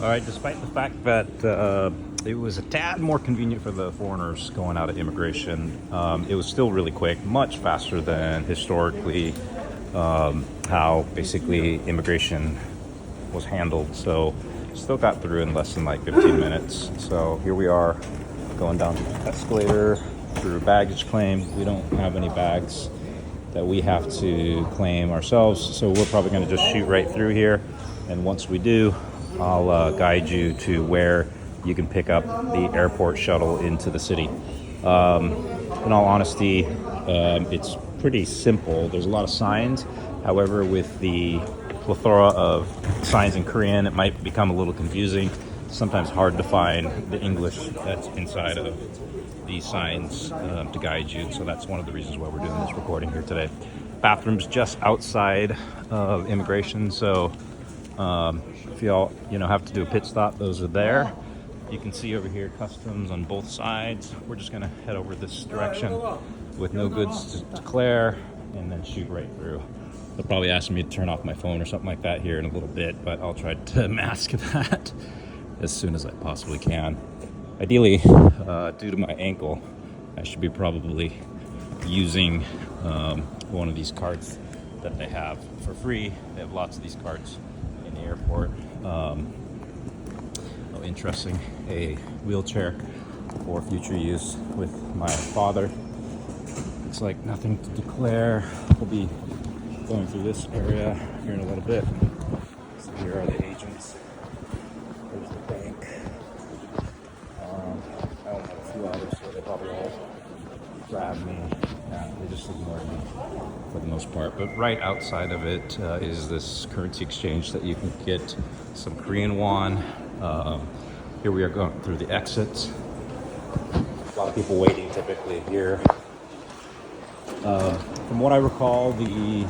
All right, despite the fact that it was a tad more convenient for the foreigners going out of immigration, it was still really quick, much faster than historically how basically immigration was handled. So still got through in less than like 15 minutes. So here we are going down the escalator through baggage claim. We don't have any bags that we have to claim ourselves, so we're probably going to just shoot right through here, and once we do, I'll guide you to where you can pick up the airport shuttle into the city. In all honesty, it's pretty simple. There's a lot of signs. However, with the plethora of signs in Korean, it might become a little confusing. Sometimes hard to find the English that's inside of these signs to guide you. So that's one of the reasons why we're doing this recording here today. Bathrooms just outside of immigration. So if y'all have to do a pit stop, those are there. You can see over here customs on both sides. We're just gonna head over this direction with no goods to declare and then shoot right through. They'll probably ask me to turn off my phone or something like that here in a little bit, but I'll try to mask that as soon as I possibly can. Ideally, due to my ankle, I should be probably using one of these carts that they have for free. They have lots of these carts in the airport. Oh, interesting, a wheelchair for future use with my father. Looks like nothing to declare. We'll be going through this area here in a little bit. So here are the agents. There's the bank. I only have a few others, so they probably all grab me. Yeah, they just ignore me for the most part. But right outside of it is this currency exchange that you can get some Korean won. Here we are going through the exits. A lot of people waiting typically here. From what I recall, the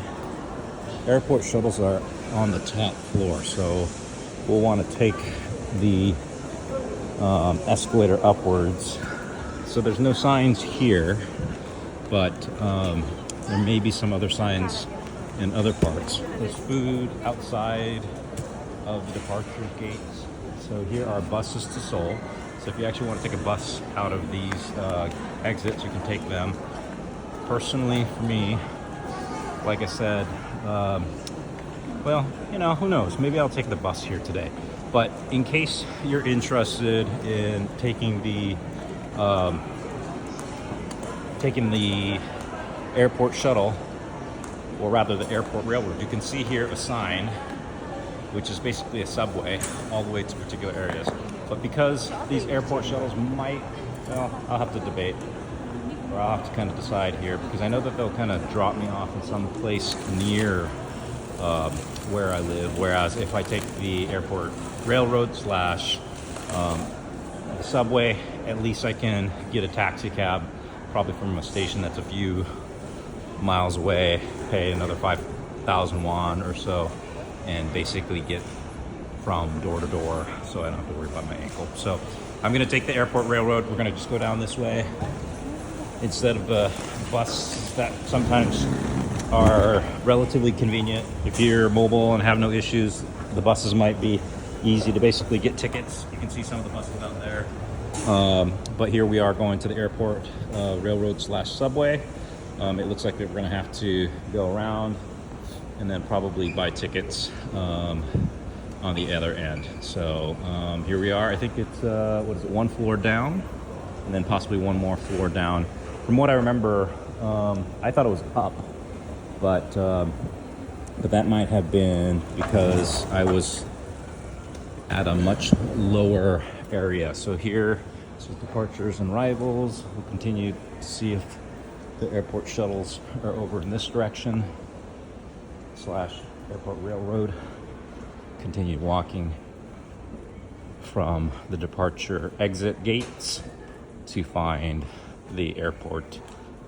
airport shuttles are on the top floor, so we'll want to take the escalator upwards. So there's no signs here, but there may be some other signs in other parts. There's food outside of the departure gates. So here are buses to Seoul. So if you actually want to take a bus out of these exits, you can take them. Personally, for me, like I said, well, who knows? Maybe I'll take the bus here today. But in case you're interested in taking the airport shuttle, or rather the airport railroad, you can see here a sign, which is basically a subway all the way to particular areas. But because these airport shuttles might, well, I'll have to debate, or I'll have to kind of decide here, because I know that they'll kind of drop me off in some place near where I live, whereas if I take the airport railroad slash subway, at least I can get a taxi cab probably from a station that's a few miles away, pay another 5,000 won or so, and basically get from door to door, so I don't have to worry about my ankle. So I'm gonna take the airport railroad. We're gonna just go down this way instead of the bus that sometimes are relatively convenient. If you're mobile and have no issues, the buses might be easy to basically get tickets. You can see some of the buses out there. But here we are going to the airport railroad slash subway. It looks like we're gonna have to go around and then probably buy tickets on the other end. So here we are. I think it's, one floor down and then possibly one more floor down. From what I remember, I thought it was up, but that might have been because I was at a much lower area. So here, this is departures and arrivals. We'll continue to see if the airport shuttles are over in this direction slash airport railroad. Continue walking from the departure exit gates to find the airport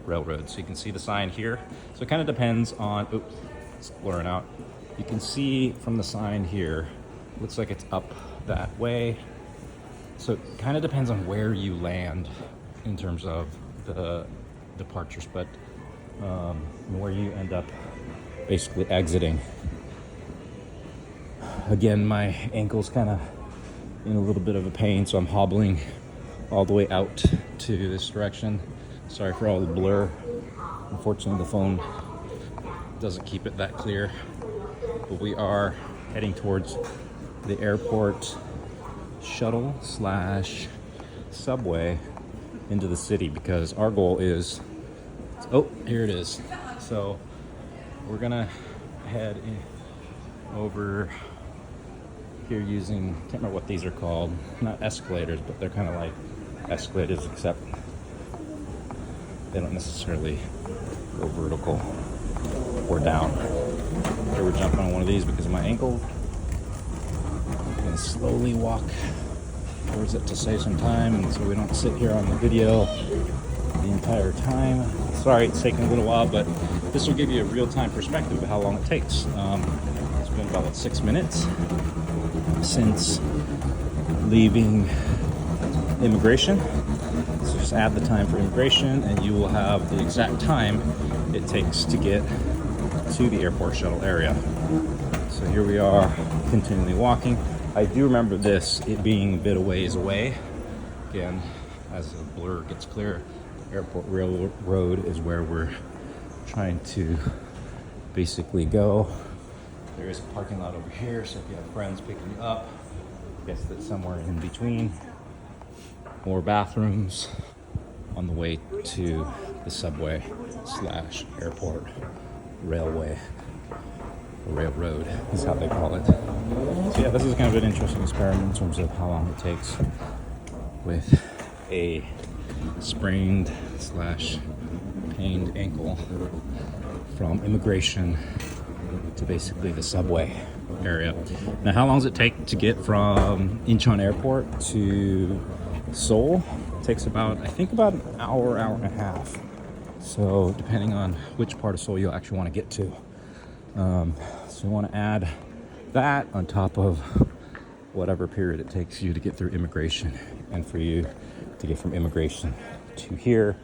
railroad. So you can see the sign here. So it kind of depends on, oops, it's blurring out. You can see from the sign here, looks like it's up that way. So it kind of depends on where you land in terms of the departures, but where you end up basically exiting. Again, my ankle's kind of in a little bit of a pain, so I'm hobbling all the way out to this direction. Sorry for all the blur. Unfortunately, the phone doesn't keep it that clear. But we are heading towards the airport shuttle slash subway into the city, because our goal is, oh, here it is. So we're gonna head over here using, can't remember what these are called, not escalators, but they're kind of like escalators, except they don't necessarily go vertical or down. Here we're jumping on one of these because of my ankle. I'm gonna slowly walk towards it to save some time, and so we don't sit here on the video the entire time. Sorry it's taking a little while, but this will give you a real-time perspective of how long it takes. It's been about 6 minutes since leaving immigration. So just add the time for immigration and you will have the exact time it takes to get to the airport shuttle area. So here we are, continually walking. I do remember this, it being a bit of ways away. Again, as the blur gets clear, Airport Railroad is where we're trying to basically go. There is a parking lot over here, so if you have friends picking you up, I guess that's somewhere in between. More bathrooms on the way to the subway slash airport railway. Railroad is how they call it. So yeah, this is kind of an interesting experiment in terms of how long it takes with a sprained slash pained ankle from immigration to basically the subway area. Now, how long does it take to get from Incheon Airport to Seoul? It takes about, I think, about an hour, hour and a half. So depending on which part of Seoul you'll actually want to get to. So you want to add that on top of whatever period it takes you to get through immigration, and for you to get from immigration to here,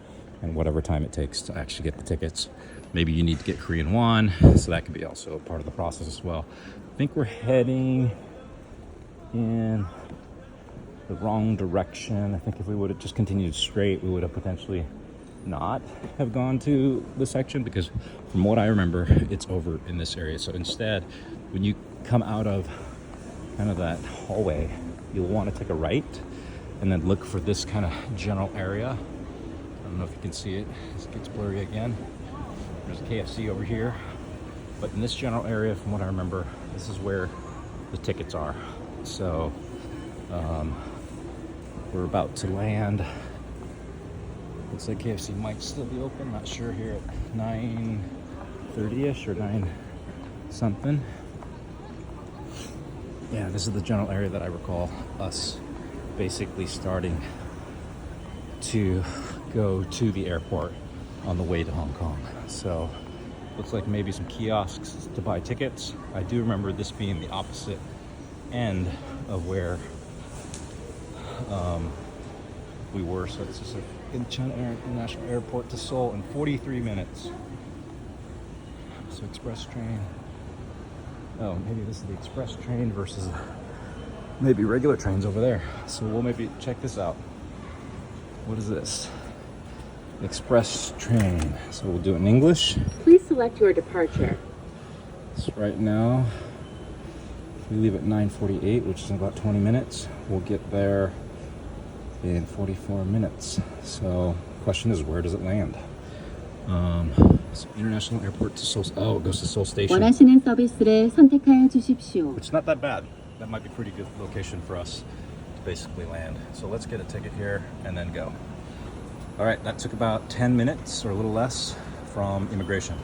and whatever time it takes to actually get the tickets. Maybe you need to get Korean won, so that could be also part of the process as well. I think we're heading in the wrong direction. I think if we would have just continued straight, we would have potentially not have gone to the section, because from what I remember, it's over in this area. So instead, when you come out of kind of that hallway, you'll want to take a right and then look for this kind of general area. I don't know if you can see it, it gets blurry again. There's a KFC over here, but in this general area, from what I remember, this is where the tickets are. So we're about to land. Looks like KFC might still be open, not sure, here at 9:30ish or 9 something. Yeah, this is the general area that I recall us basically starting to go to the airport on the way to Hong Kong. So looks like maybe some kiosks to buy tickets. I do remember this being the opposite end of where we were. So it's just like Incheon International Airport to Seoul in 43 minutes. So express train. Oh, maybe this is the express train versus maybe regular trains over there. So we'll maybe check this out. What is this? Express train. So we'll do it in English. Please select your departure. So right now, we leave at 9:48, which is in about 20 minutes. We'll get there in 44 minutes. So the question is, where does it land? So International Airport to Seoul. Oh, it goes to Seoul Station. 원하시는 서비스를 선택하여 주십시오. Which is not that bad. That might be a pretty good location for us to basically land. So let's get a ticket here and then go. All right, that took about 10 minutes or a little less from immigration.